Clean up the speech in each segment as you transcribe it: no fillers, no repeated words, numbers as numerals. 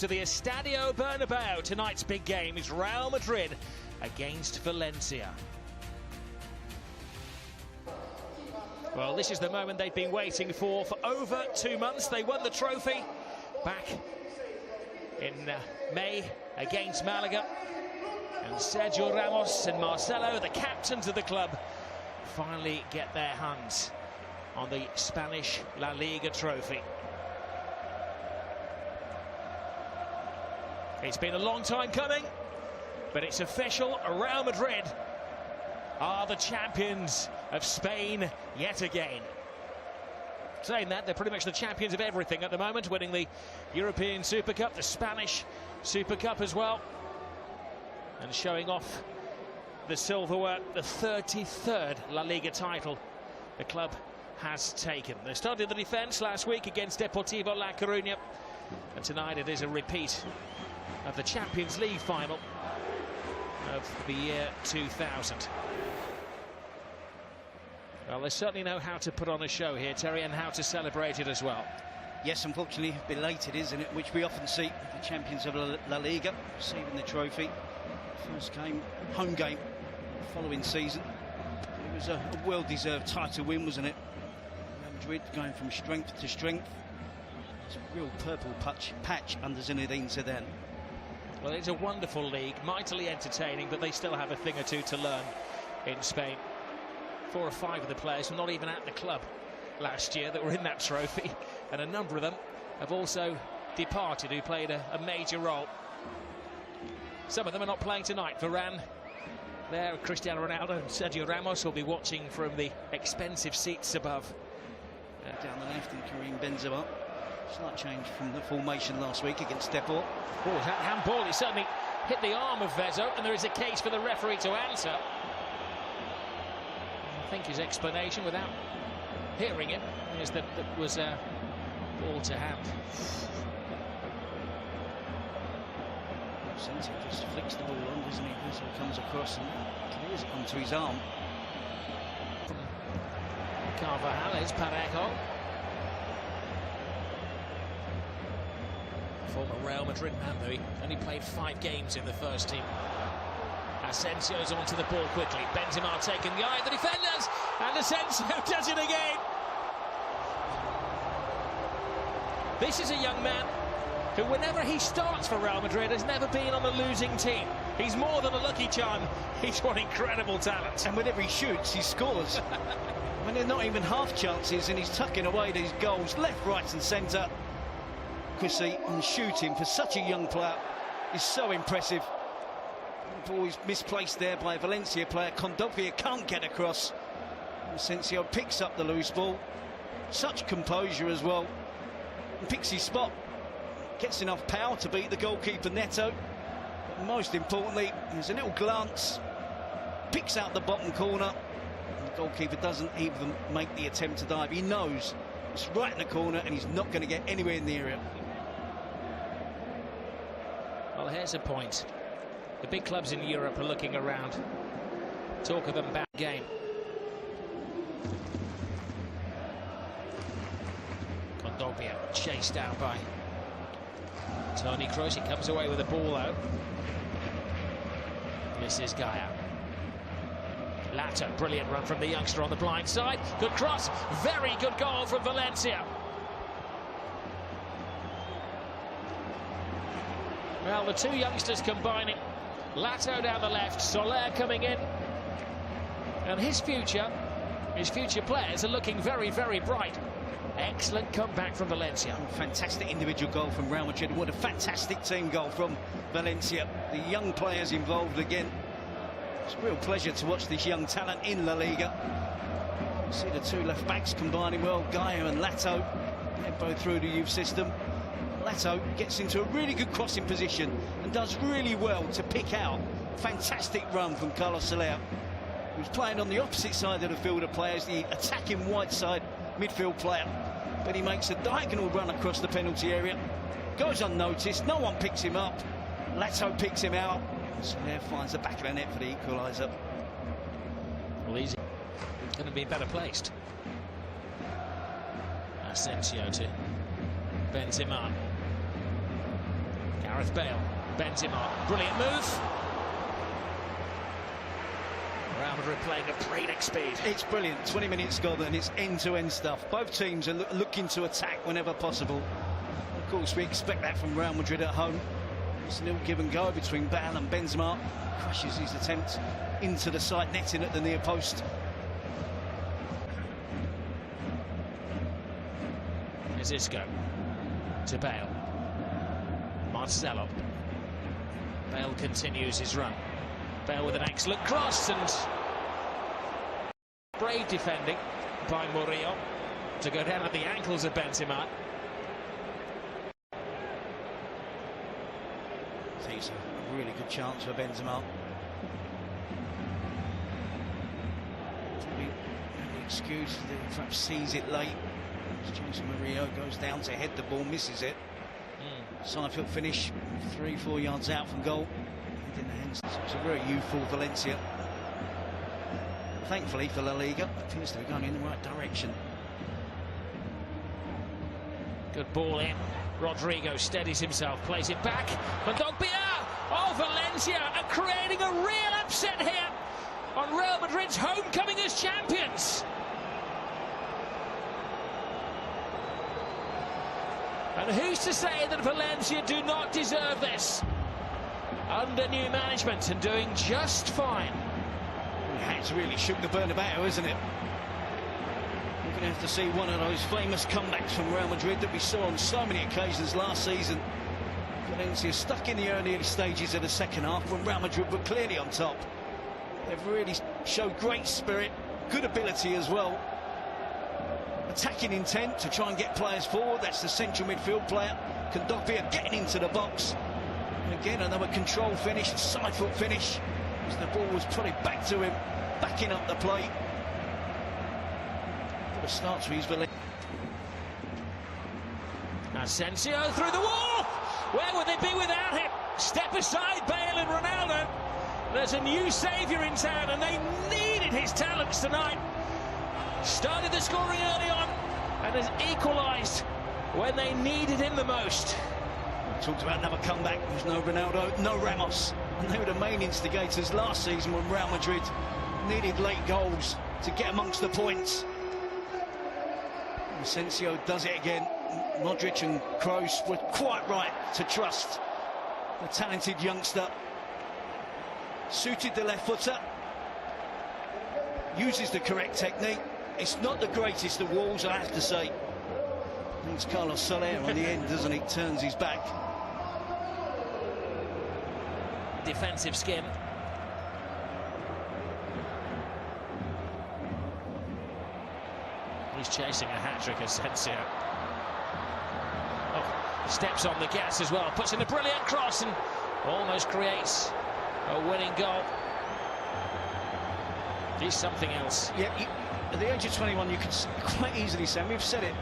to the Estadio Bernabeu. Tonight's big game is Real Madrid against Valencia. Well, this is the moment they've been waiting for over 2 months. They won the trophy back in May against Malaga. And Sergio Ramos and Marcelo, the captains of the club, finally get their hands on the Spanish La Liga trophy. It's been a long time coming, but it's official. Real Madrid are the champions of Spain yet again. Saying that, they're pretty much the champions of everything at the moment, winning the European Super Cup, the Spanish Super Cup as well, and showing off the silverware, the 33rd La Liga title the club has taken. They started the defence last week against Deportivo La Coruña, and tonight it is a repeat of the Champions League final of the year 2000. Well, they certainly know how to put on a show here, Terry, and how to celebrate it as well. Yes, unfortunately, belated, isn't it? Which we often see, the champions of La Liga receiving the trophy. First game, home game, following season. It was a well-deserved title win, wasn't it? Real Madrid going from strength to strength. It's a real purple patch under Zinedine Zidane. Well, it's a wonderful league, mightily entertaining, but they still have a thing or two to learn in Spain. 4 or 5 of the players were not even at the club last year that were in that trophy, and a number of them have also departed who played a major role. Some of them are not playing tonight. Varane there, Cristiano Ronaldo and Sergio Ramos will be watching from the expensive seats above. Down the left, and Karim Benzema. Slight change from the formation last week against Deport. Oh, that handball, it certainly hit the arm of Vezzo, and there is a case for the referee to answer. I think his explanation, without hearing it, is that it was a ball to hand. Valencia just flicks the ball on, doesn't he? As it comes across and clears it onto his arm. From Carvajal is Parejo. Former Real Madrid man, though, he only played 5 games in the first team. Asensio's onto the ball quickly. Benzema taking the eye of the defenders, and Asensio does it again. This is a young man who, whenever he starts for Real Madrid, has never been on a losing team. He's more than a lucky charm. He's got incredible talent. And whenever he shoots, he scores. When they're not even half chances, and he's tucking away these goals left, right and centre. Accuracy and shooting for such a young player is so impressive. The ball is misplaced there by a Valencia player. Condovia can't get across. Asensio picks up the loose ball. Such composure as well. And picks his spot. Gets enough power to beat the goalkeeper Neto. But most importantly, there's a little glance. Picks out the bottom corner. And the goalkeeper doesn't even make the attempt to dive. He knows it's right in the corner and he's not going to get anywhere near it. Well, here's a point. The big clubs in Europe are looking around. Talk of them bad game. Condovia chased out by Toni Kroos. He comes away with the ball though. Misses Gaia. Latta, brilliant run from the youngster on the blind side. Good cross, very good goal from Valencia. Well, the 2 youngsters combining. Lato down the left, Soler coming in. And his future players are looking very, very bright. Excellent comeback from Valencia. Fantastic individual goal from Real Madrid. What a fantastic team goal from Valencia. The young players involved again. It's a real pleasure to watch this young talent in La Liga. See the 2 left backs combining well, Gaia and Lato. They're both through the youth system. Lato gets into a really good crossing position and does really well to pick out. Fantastic run from Carlos Soler, who's playing on the opposite side of the field of players, the attacking white side midfield player. But he makes a diagonal run across the penalty area, goes unnoticed, no one picks him up. Lato picks him out. Soler finds the back of the net for the equaliser. Well, he's going to be better placed. Asensio to Benzema. Gareth Bale, Benzema, brilliant move. Real Madrid playing at breakneck speed. It's brilliant, 20 minutes gone and it's end-to-end stuff. Both teams are looking to attack whenever possible. Of course, we expect that from Real Madrid at home. It's a little give and go between Bale and Benzema. Crushes his attempt into the side netting at the near post. Here's Isco to Bale. Marcelo. Bale continues his run. Bale with an excellent cross and brave defending by Murillo to go down at the ankles of Benzema. I think it's a really good chance for Benzema. Probably the excuse that perhaps sees it late. Jose Murillo goes down to head the ball, misses it. Side foot finish, 3-4 yards out from goal. In the hands. It's a very youthful Valencia. Thankfully for La Liga, it appears to be going in the right direction. Good ball in. Rodrigo steadies himself, plays it back. Kondogbia! Oh, Valencia are creating a real upset here on Real Madrid's homecoming as champions. And who's to say that Valencia do not deserve this? Under new management and doing just fine. It's really shook the Bernabeu, isn't it? We're going to have to see one of those famous comebacks from Real Madrid that we saw on so many occasions last season. Valencia stuck in the early stages of the second half when Real Madrid were clearly on top. They've really showed great spirit, good ability as well. Attacking intent to try and get players forward. That's the central midfield player. Kondogbia getting into the box. And again, another control finish, side foot finish. As the ball was put back to him, backing up the play. For the start to his Valencia. Asensio through the wall. Where would they be without him? Step aside, Bale and Ronaldo. There's a new saviour in town, and they needed his talents tonight. Started the scoring early on and has equalised when they needed him the most. Talked about another comeback. There's no Ronaldo, no Ramos. And they were the main instigators last season when Real Madrid needed late goals to get amongst the points. Asensio does it again. Modric and Kroos were quite right to trust the talented youngster. Suited the left footer. Uses the correct technique. It's not the greatest of walls, I have to say. It's Carlos Soler on the end, doesn't he? Turns his back. Defensive skim. He's chasing a hat-trick, Asensio. Oh, steps on the gas as well. Puts in a brilliant cross and almost creates a winning goal. He's something else. Yeah, at the age of 21, you can quite easily say, we've said it,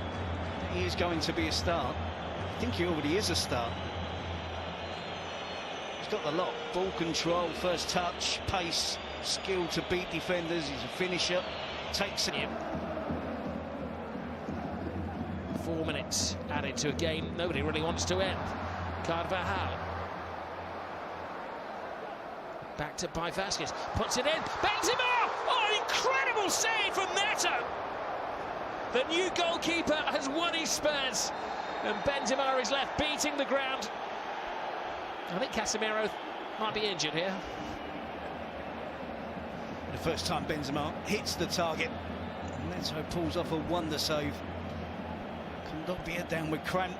he is going to be a star. I think he already is a star. He's got the lot. Ball control, first touch, pace, skill to beat defenders. He's a finisher. Takes it. 4 minutes added to a game nobody really wants to end. Carvajal. Back to by Vasquez. Puts it in. Benzema! Oh, an incredible save from Neto! The new goalkeeper has won his spurs. And Benzema is left beating the ground. I think Casemiro might be injured here. The first time Benzema hits the target. Neto pulls off a wonder save. Kondogbia down with cramp.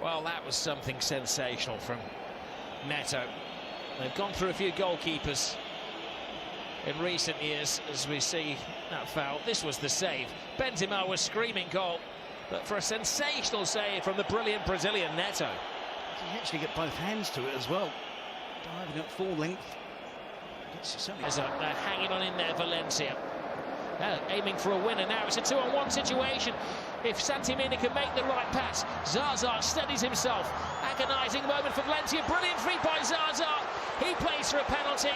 Well, that was something sensational from Neto. They've gone through a few goalkeepers in recent years as we see that foul. This was the save. Benzema was screaming goal, but for a sensational save from the brilliant Brazilian Neto. You actually get both hands to it as well. Diving at full length. They're hanging on in there, Valencia. Aiming for a winner now. It's a 2-on-1 situation. If Santimina can make the right pass, Zaza steadies himself. Agonising moment for Valencia. Brilliant feed by Zaza. He plays for a penalty.